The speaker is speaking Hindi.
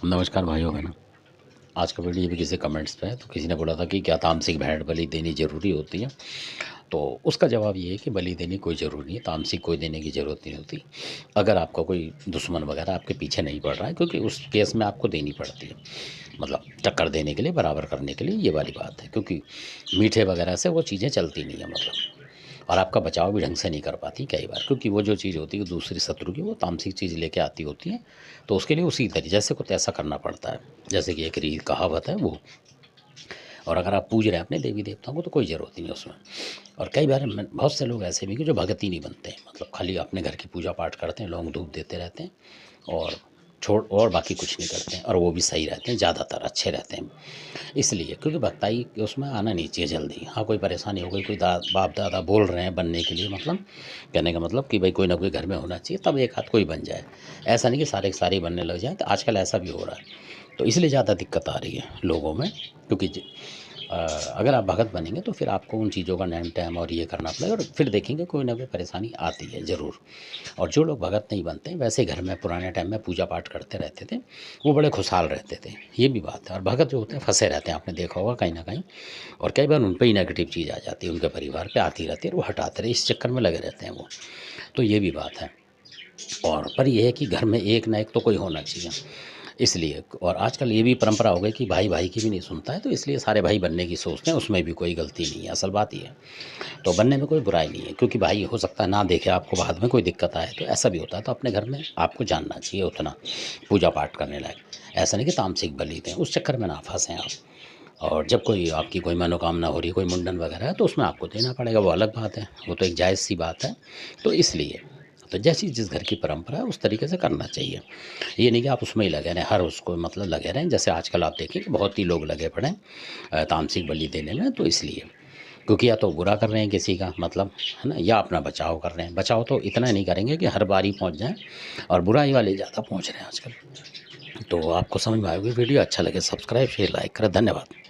नमस्कार भाइयों बहनों। आज का वीडियो भी किसी कमेंट्स पे है, तो किसी ने बोला था कि क्या तामसिक भेंट बलि देनी ज़रूरी होती है। तो उसका जवाब ये है कि बलि देनी कोई ज़रूरी नहीं है, तामसिक कोई देने की ज़रूरत नहीं होती। अगर आपका कोई दुश्मन वगैरह आपके पीछे नहीं पड़ रहा है, क्योंकि उस केस में आपको देनी पड़ती है, मतलब टक्कर देने के लिए, बराबर करने के लिए, ये वाली बात है। क्योंकि मीठे वगैरह से वो चीज़ें चलती नहीं है, मतलब और आपका बचाव भी ढंग से नहीं कर पाती कई बार, क्योंकि वो जो चीज़ होती है दूसरी शत्रु की, वो तामसिक चीज़ लेके आती होती है। तो उसके लिए उसी तरीके जैसे को तैसा करना पड़ता है। जैसे कि एक रीत कहावत है वो। और अगर आप पूज रहे हैं अपने देवी देवताओं को तो कोई ज़रूरत नहीं है उसमें। और कई बार बहुत से लोग ऐसे भी कि जो भगत ही नहीं बनते हैं, मतलब खाली अपने घर की पूजा पाठ करते हैं, लौंग धूप देते रहते हैं और छोड़ और बाकी कुछ नहीं करते हैं, और वो भी सही रहते हैं, ज़्यादातर अच्छे रहते हैं। इसलिए क्योंकि भक्ताई के उसमें आना नहीं चाहिए जल्दी। हाँ, कोई परेशानी हो गई, कोई बाप दादा बोल रहे हैं बनने के लिए, मतलब कहने का मतलब कि भाई कोई ना कोई घर में होना चाहिए, तब एक हाथ कोई बन जाए। ऐसा नहीं कि सारे के सारे बनने लग जाए, तो आजकल ऐसा भी हो रहा है। तो इसलिए ज़्यादा दिक्कत आ रही है लोगों में, क्योंकि अगर आप भगत बनेंगे तो फिर आपको उन चीज़ों का नेम टेम और ये करना पड़ेगा, और फिर देखेंगे कोई ना कोई परेशानी आती है ज़रूर। और जो लोग भगत नहीं बनते हैं, वैसे घर में पुराने टाइम में पूजा पाठ करते रहते थे, वो बड़े खुशहाल रहते थे, ये भी बात है। और भगत जो होते हैं फंसे रहते हैं, आपने देखा होगा कहीं ना कहीं, और कई बार उन पर ही नेगेटिव चीज़ आ जाती है, उनके परिवार पे आती रहती है, और वो हटाते रहे, इस चक्कर में लगे रहते हैं वो। तो ये भी बात है। और पर ये है कि घर में एक ना एक तो कोई होना चाहिए, इसलिए। और आजकल ये भी परंपरा हो गई कि भाई भाई की भी नहीं सुनता है, तो इसलिए सारे भाई बनने की सोचते हैं, उसमें भी कोई गलती नहीं है, असल बात ये है। तो बनने में कोई बुराई नहीं है, क्योंकि भाई हो सकता है ना देखे आपको, बाद में कोई दिक्कत आए, तो ऐसा भी होता है। तो अपने घर में आपको जानना चाहिए उतना पूजा पाठ करने लायक। ऐसा नहीं कि तामसिक बलि दें, उस चक्कर में ना फंसें आप। और जब कोई आपकी कोई मनोकामना हो रही है, कोई मुंडन वगैरह है, तो उसमें आपको देना पड़ेगा, वो अलग बात है, वो तो एक जायज़ सी बात है। तो इसलिए तो जैसी जिस घर की परंपरा है उस तरीके से करना चाहिए। ये नहीं कि आप उसमें ही लगे रहें, हर उसको मतलब लगे रहें। जैसे आजकल आप देखें कि बहुत ही लोग लगे पड़े हैं तामसिक बलि देने में, तो इसलिए क्योंकि या तो बुरा कर रहे हैं किसी का, मतलब है ना, या अपना बचाव कर रहे हैं। बचाव तो इतना नहीं करेंगे कि हर बार ही पहुँच जाएँ, और बुराई वाले ज़्यादा पहुँच रहे हैं आजकल। तो आपको समझ में आएगी वीडियो, अच्छा लगे सब्सक्राइब शेयर लाइक करें। धन्यवाद।